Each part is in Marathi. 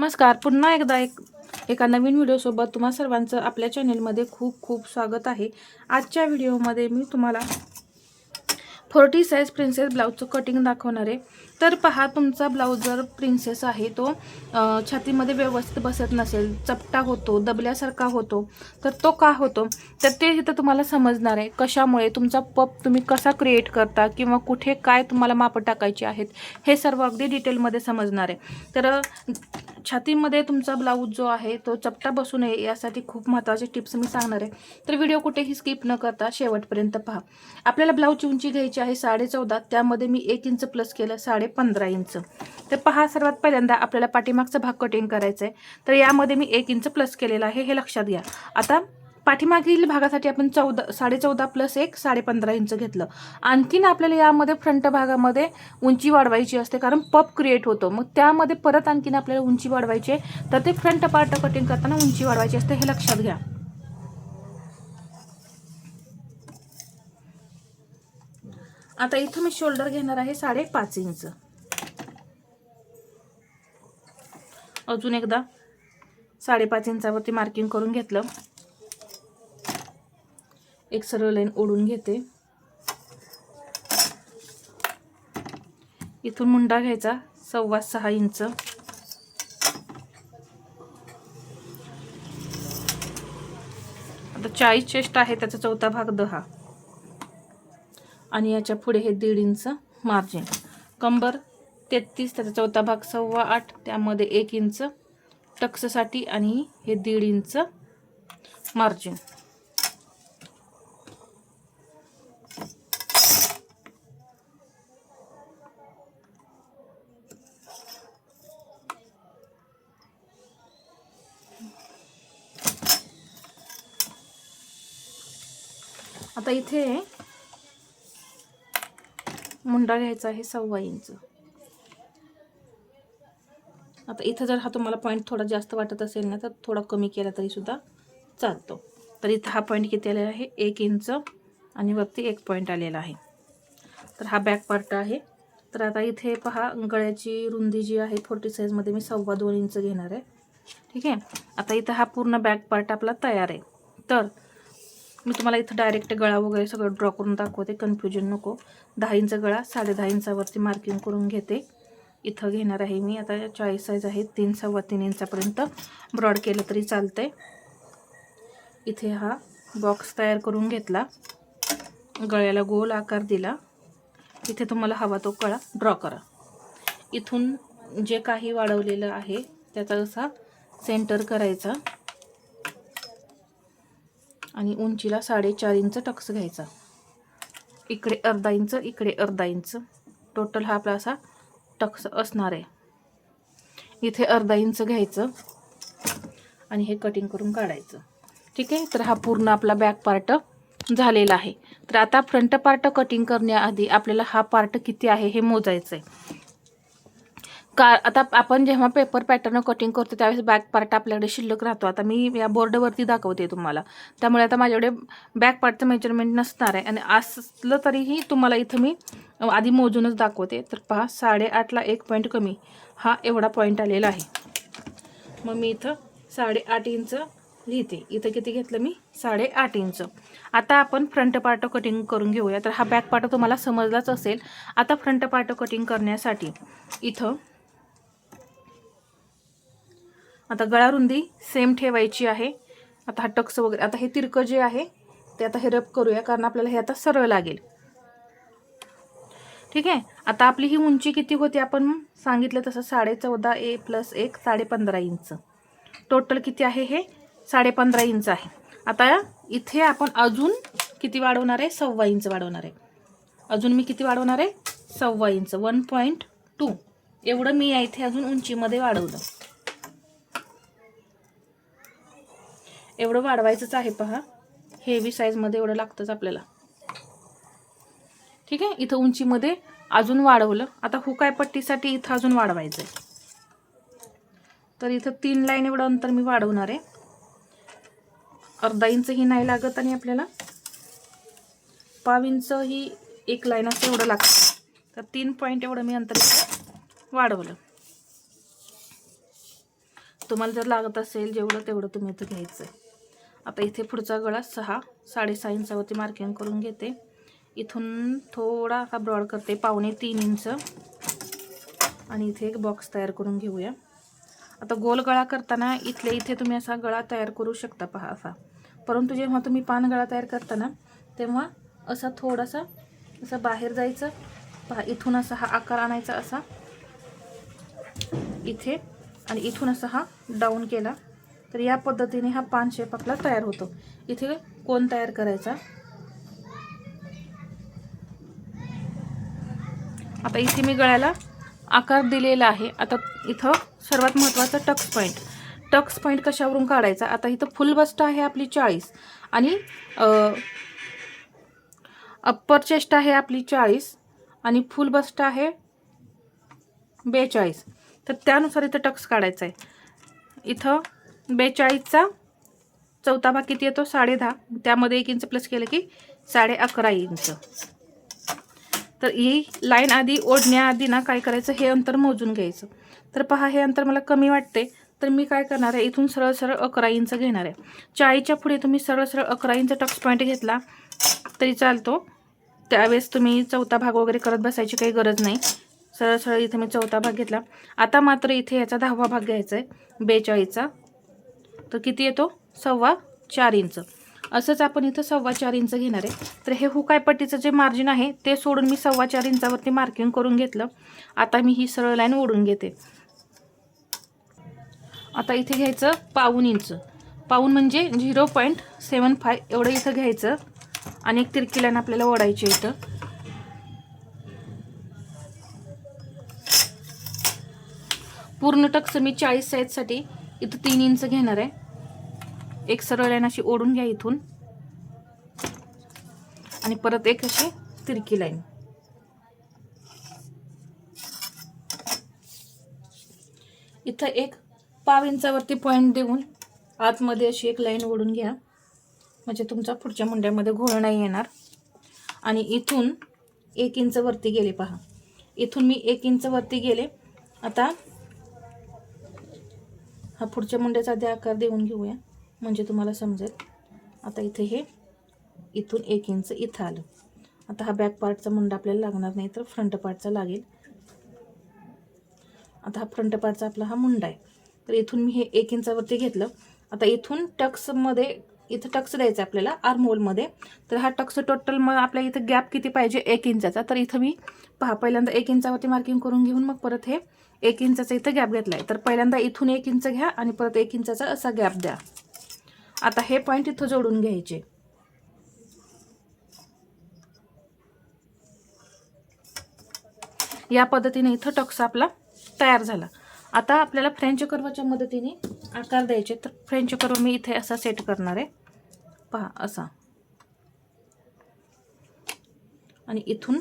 नमस्कार. पुन्हा एकदा एका नवीन व्हिडिओसोबत तुम्हा सर्वांचं आपल्या चॅनेलमध्ये खूप खूप स्वागत आहे. आजच्या व्हिडिओमध्ये मी तुम्हाला 40 साईज प्रिन्सेस ब्लाऊजचं कटिंग दाखवणार आहे. तर पहा, तुमचा ब्लाऊज जर प्रिन्सेस आहे तो छातीमध्ये व्यवस्थित बसत नसेल, चपटा होतो, दबल्यासारखा होतो, तर तो का होतो तर ते इथं तुम्हाला समजणार आहे. कशामुळे तुमचा पप तुम्ही कसा क्रिएट करता किंवा कुठे काय तुम्हाला मापं टाकायची आहेत हे सर्व अगदी डिटेलमध्ये समजणार आहे. तर छातीमध्ये तुमचा ब्लाऊज जो आहे तो चपटा बसू नये यासाठी खूप महत्त्वाचे टिप्स मी सांगणार आहे. तर व्हिडिओ कुठेही स्किप न करता शेवटपर्यंत पहा. आपल्याला ब्लाऊजची उंची घ्यायची आहे 14.5, त्यामध्ये मी 1 इंच प्लस केलं 15.5 इंच. तर पहा, सर्वात पहिल्यांदा आपल्याला पाठीमागचा भाग कटिंग करायचा आहे. तर यामध्ये मी 1 इंच प्लस केलेला आहे, हे लक्षात घ्या. आता पाठीमागील भागासाठी आपण 14.5 प्लस 1 15.5 इंच घेतलं. आणखीन आपल्याला यामध्ये फ्रंट भागामध्ये उंची वाढवायची असते, कारण पप क्रिएट होतो. मग त्यामध्ये परत आणखीन आपल्याला उंची वाढवायची आहे, तर ते फ्रंट पार्ट कटिंग करताना उंची वाढवायची असते, हे लक्षात घ्या. आता इथं मी शोल्डर घेणार आहे 5.5 इंच. अजून एकदा 5.5 इंचावरती मार्किंग करून घेतलं. एक सरळ लाईन ओढून घेते. इथून मुंडा घ्यायचा 6.25 इंच. आता 40 चेस्ट आहे, त्याचा चौथा भाग 10 आणि याच्या पुढे हे 1.5 इंच मार्जिन. कंबर 33, त्याचा चौथा भाग 8.25, त्यामध्ये 1 इंच टक्ससाठी आणि हे 1.5 इंच मार्जिन. आता इथे मुंडा घ्यायचा आहे 1.25 इंच. आता इथं जर हा तुम्हाला पॉईंट थोडा जास्त वाटत असेल ना, तर थोडा कमी केला तरी सुद्धा चालतो. तर इथं हा पॉईंट किती आलेला आहे, 1 इंच आणि वरती 1 पॉईंट आलेला आहे. तर हा बॅक पार्ट आहे. तर आता इथे पहा, गळ्याची रुंदी जी आहे 40 साईजमध्ये मी 2.25 इंच घेणार आहे. ठीक आहे. आता इथं हा पूर्ण बॅक पार्ट आपला तयार आहे. तर मी तुम्हाला इथं डायरेक्ट गळा वगैरे सगळं ड्रॉ करून दाखवते, कन्फ्युजन नको. 10 इंच गळा 10.5 इंचावरती मार्किंग करून घेते. इथं घेणार आहे मी, आता 40 साईज आहे, 3-3.25 इंचापर्यंत ब्रॉड केलं तरी चालतंय. इथे हा बॉक्स तयार करून घेतला, गळ्याला गोल आकार दिला. इथे तुम्हाला हवा तो गळा ड्रॉ करा. इथून जे काही वाढवलेलं आहे त्याचा असा सेंटर करायचा आणि उंचीला 4.5 इंच टक्स घ्यायचा. इकडे 1/2 इंच, इकडे 1/2 इंच, टोटल हा आपला असा टक्स असणार आहे. इथे 1/2 इंच घ्यायचं आणि हे कटिंग करून काढायचं. ठीक आहे. तर हा पूर्ण आपला बॅक पार्ट झालेला आहे. तर आता फ्रंट पार्ट कटिंग करण्याआधी आपल्याला हा पार्ट किती आहे हे मोजायचं आहे. आता आपण जेव्हा पेपर पॅटर्न कटिंग करतो त्यावेळेस बॅक पार्ट आपल्याकडे शिल्लक राहतो. आता मी या बोर्डवरती दाखवते तुम्हाला, त्यामुळे आता माझ्याकडे बॅक पार्टचं मेजरमेंट नसणार आहे आणि असलं तरीही तुम्हाला इथं मी आधी मोजूनच दाखवते. तर पहा, 8.5ला 1 पॉईंट कमी, हा एवढा पॉईंट आलेला आहे. मग मी इथं 8.5 इंच लिहिते. इथं किती घेतलं मी, 8.5 इंच. आता आपण फ्रंट पार्ट कटिंग करून घेऊया. तर हा बॅक पार्ट तुम्हाला समजलाच असेल. आता फ्रंट पार्ट कटिंग करण्यासाठी इथं आता गळा रुंदी सेम ठेवायची आहे. आता हा टक्स वगैरे, आता हे तिरकं जे आहे ते आता हे रब करूया, कारण आपल्याला हे आता सरळ लागेल. ठीक आहे. आता आपली ही उंची किती होती आपण सांगितलं तसं 14.5 प्लस 1 15.5 इंच. टोटल किती आहे, हे 15.5 इंच आहे. आता इथे आपण अजून किती वाढवणार आहे, 1.25 इंच वाढवणार आहे. अजून मी किती वाढवणार आहे, 1.25 इंच, 1.2 एवढं मी इथे अजून उंचीमध्ये वाढवलं. एवढं वाढवायचंच आहे. पहा, हेवी साईजमध्ये एवढं लागतंच आपल्याला. ठीक आहे. इथं उंचीमध्ये अजून वाढवलं. आता हुकाय पट्टीसाठी इथं अजून वाढवायचं आहे. तर इथं 3 लाईन एवढं अंतर मी वाढवणार आहे. 1/2 इंच ही नाही लागत आणि आपल्याला 1/2 इंच ही एक लाईन असं एवढं लागतं. तर 3 पॉईंट एवढं मी अंतर वाढवलं. तुम्हाला जर लागत असेल जेवढं तेवढं तुम्ही इथं घ्यायचं आहे. आता इथे पुढचा गळा 6.5 इंचावरती मार्किंग करून घेते. इथून थोडा असा ब्रॉड करते 2.25 इंच आणि इथे एक बॉक्स तयार करून घेऊया. आता गोल गळा करताना इथे तुम्ही असा गळा तयार करू शकता पहा असा. परंतु जेव्हा तुम्ही पान गळा तयार करताना तेव्हा असा थोडासा असं बाहेर जायचं पहा. इथून असा हा आकार आणायचा असा इथे आणि इथून असा हा डाऊन केला तर या पद्धतीने हा पान शेप आपला तयार होतो. इथे कोण तयार करायचा. आता इथे मी गळ्याला आकार दिलेला आहे. आता इथं सर्वात महत्त्वाचं टक्स पॉईंट कशावरून काढायचा. आता इथं फुल बस्ट आहे आपली 40 आणि अप्पर चेस्ट आहे आपली 40 आणि फुल बस्ट आहे 42. तर त्यानुसार इथं टक्स काढायचा आहे. इथं 42चा चौथा भाग किती येतो 10.5. त्यामध्ये 1 इंच प्लस केलं की 11.5 इंच. तर ही लाईन आधी ओढण्याआधी ना काय करायचं हे अंतर मोजून घ्यायचं. तर पहा हे अंतर मला कमी वाटते तर मी काय करणार आहे इथून सरळ 11 इंच घेणार आहे. 40च्या पुढे तुम्ही सरळ 11 इंच टक्स पॉईंट घेतला तरी चालतो. त्यावेळेस तुम्ही चौथा भाग वगैरे करत बसायची काही गरज नाही. सरळ इथे मी चौथा भाग घेतला. आता मात्र इथे याचा 10वा भाग घ्यायचा आहे 42चा. तर किती येतो 4.25 इंच. असंच आपण इथं 4.25 इंच घेणार आहे. तर हे हुकाय पट्टीचं जे मार्जिन आहे ते सोडून मी 4.25 इंचावरती मार्किंग करून घेतलं. आता मी ही सरळ लाईन ओढून घेते. आता इथे घ्यायचं 1.25 इंच. पाऊण म्हणजे 0.75 एवढं इथं घ्यायचं आणि एक तिरकी लाईन आपल्याला ओढायची इथं. पूर्ण टक्स मी 40 साईजसाठी इथं 3 इंच घेणार आहे. एक सरळ लाईन अशी ओढून घ्या इथून आणि परत एक अशी तिरकी लाईन. इथं एक 1.5 इंचावरती पॉईंट देऊन आतमध्ये अशी एक लाईन ओढून घ्या म्हणजे तुमचा पुढच्या मुंड्यामध्ये घोळ नाही येणार. आणि इथून 1 इंच वरती गेले पहा. इथून मी 1 इंच वरती गेले. आता हा पुढच्या मुंड्याचा आधी आकार देऊन घेऊया म्हणजे तुम्हाला समजेल. आता इथे हे इथून 1 इंच इथं आलं. आता हा बॅक पार्टचा मुंडा आपल्याला लागणार नाही तर फ्रंट पार्टचा लागेल. आता हा फ्रंट पार्टचा आपला हा मुंडा आहे. तर इथून मी हे 1 इंचावरती घेतलं. आता इथून टक्समध्ये इथं टक्स द्यायचं आपल्याला आर्महोलमध्ये. तर हा टक्स टोटल मग आपल्या इथं गॅप किती पाहिजे 1 इंचाचा. तर इथं मी पहा पहिल्यांदा 1 इंचावरती मार्किंग करून घेऊन मग परत हे 1 इंचाचा इथं गॅप घेतला आहे. तर पहिल्यांदा इथून 1 इंच घ्या आणि परत 1 इंचाचा असा गॅप द्या. आता हे पॉईंट इथं जोडून घ्यायचे. या पद्धतीने इथं टक्स आपला तयार झाला. आता आपल्याला फ्रेंच कर्वच्या मदतीने आकार द्यायचे. तर फ्रेंच कर्व मी इथे असा सेट करणार आहे पहा असा आणि इथून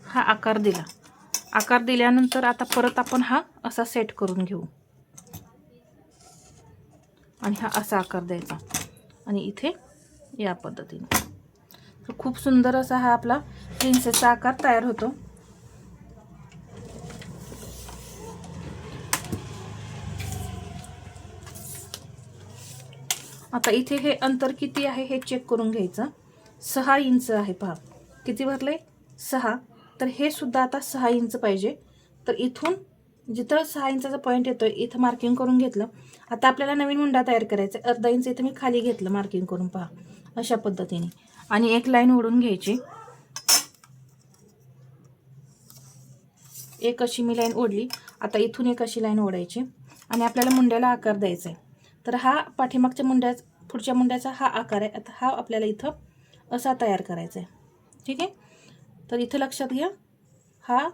हा आकार दिला. आकार दिल्यानंतर आता परत आपण हा असा सेट करून घेऊ आणि हा असा आकार द्यायचा आणि इथे या पद्धतीने. तर खूप सुंदर असा हा आपला प्रिन्सेसचा आकार तयार होतो. आता इथे हे अंतर किती आहे हे चेक करून घ्यायचं. 6 इंच आहे पहा. किती भरले 6. तर हे सुद्धा आता 6 इंच पाहिजे. तर इथून जिथं 6 इंचाचा पॉईंट येतोय इथं मार्किंग करून घेतलं. आता आपल्याला नवीन मुंडा तयार करायचा आहे. अर्धा इंच इथं मी खाली घेतलं मार्किंग करून पहा अशा पद्धतीने आणि एक लाईन ओढून घ्यायची. एक अशी मी लाईन ओढली. आता इथून एक अशी लाईन ओढायची आणि आपल्याला मुंड्याला आकार द्यायचा आहे. तर हा पाठीमागच्या पुढच्या मुंड्याचा हा आकार आहे. आता हा आपल्याला इथं असा तयार करायचा आहे. ठीक आहे. तर इथं लक्षात घ्या हा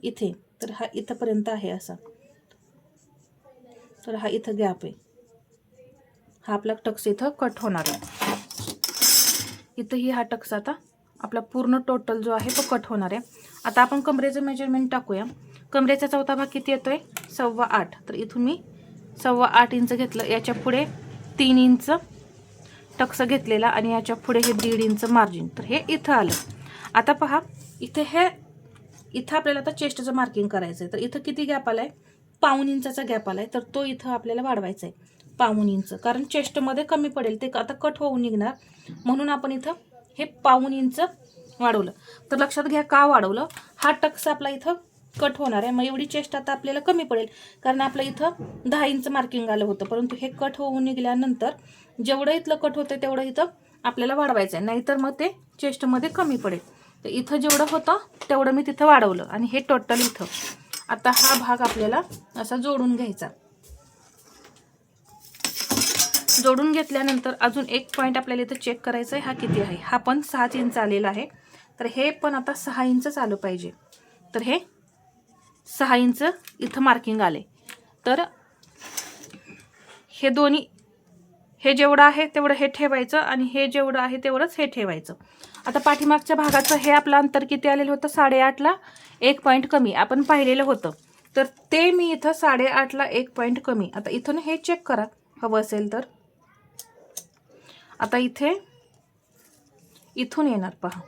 इथे तर हा इथंपर्यंत आहे असा. तर हा इथं गॅप आहे. हा आपला टक्स इथं कट होणार आहे. इथंही हा टक्स आता आपला पूर्ण टोटल जो आहे तो कट होणार आहे. आता आपण कमरेचं मेजरमेंट टाकूया. कमरेचा चौथा भाग किती येतोय 8.25. तर इथून मी 8.25 इंच घेतलं. याच्या पुढे 3 इंच टक्स घेतलेला आणि याच्या पुढे हे 1.5 इंच मार्जिन. तर हे इथं आलं. आता पहा इथं आपल्याला आता चेस्टचं मार्किंग करायचं आहे. तर इथं किती गॅप आलाय पाऊण इंचाचा गॅप आला आहे, तर तो इथं आपल्याला वाढवायचा आहे 1.5 इंच, कारण चेस्टमध्ये कमी पडेल, ते आता कट होऊन निघणार, म्हणून आपण इथं हे 1.5 इंच वाढवलं. तर लक्षात घ्या का वाढवलं, हा टक्स आपला इथं कट होणार आहे, मग एवढी चेस्ट आता आपल्याला कमी पडेल, कारण आपलं इथं 10 इंच मार्किंग आलं होतं, परंतु हे कट होऊन निघाल्यानंतर जेवढं इथलं कट होतं तेवढं इथं आपल्याला वाढवायचं आहे, नाहीतर मग ते चेस्टमध्ये कमी पडेल. तर इथं जेवढं होतं तेवढं मी तिथं वाढवलं आणि हे टोटल इथं. आता हा भाग आपल्याला असा जोडून घ्यायचा. जोडून घेतल्यानंतर अजून एक पॉईंट आपल्याला इथं चेक करायचा आहे, हा किती आहे, हा पण 6 इंच आलेला आहे, तर हे पण आता 6 इंच आलं पाहिजे. तर हे 6 इंच इथं मार्किंग आले, तर हे दोन्ही, हे जेवढं आहे तेवढं हे ठेवायचं आणि हे जेवढं आहे तेवढंच हे ठेवायचं. आता पाठीमागच्या भागाचं हे आपलं अंतर किती आलेलं होतं, 8.5ला 1 पॉईंट कमी आपण पाहिलेलं होतं, तर ते मी इथं 8.5ला 1 पॉईंट कमी. आता इथून हे चेक करा हवं असेल तर. आता इथून येणार पहा,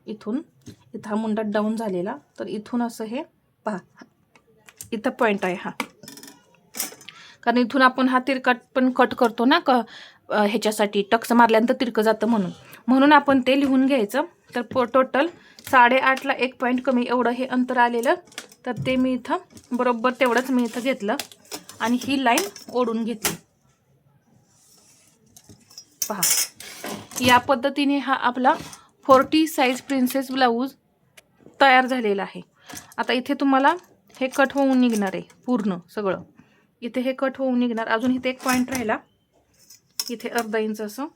इथं हा मुंडा डाऊन झालेला, तर इथून असं हे पहा, इथं पॉईंट आहे हा, कारण इथून आपण हा तिरका पण कट करतो ना, ह्याच्यासाठी टक्स मारल्यानंतर तिरकं जातं, म्हणून आपण ते लिहून घ्यायचं. तर टोटल 8.5ला 1 पॉईंट कमी एवढं हे अंतर आलेलं, तर ते मी इथं बरोबर तेवढंच मी इथं घेतलं आणि ही लाईन ओढून घेतली. पहा, या पद्धतीने हा आपला 40 साईज प्रिन्सेस ब्लाऊज तयार झालेला आहे. आता इथे तुम्हाला हे कट होऊन निघणार आहे पूर्ण सगळं, इथे हे कट होऊन निघणार. अजून इथे एक पॉईंट राहिला, इथे अर्धा इंच असं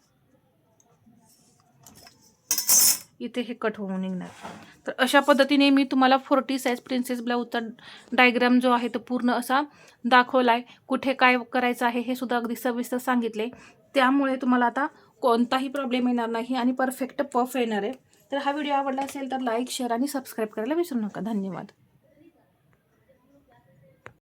इथे हे कट होऊन निघणार. तर अशा पद्धतीने मी तुम्हाला 40 साईज प्रिन्सेस ब्लाऊजचा डायग्राम जो आहे तो पूर्ण असा दाखवलाय. कुठे काय करायचं आहे हे सुद्धा अगदी सविस्तर सांगितले, त्यामुळे तुम्हाला आता कोणताही प्रॉब्लेम येणार नाही आणि परफेक्ट पफ येणार आहे. तर हा व्हिडिओ आवडला असेल तर लाईक, शेअर आणि सबस्क्राईब करायला विसरू नका. धन्यवाद.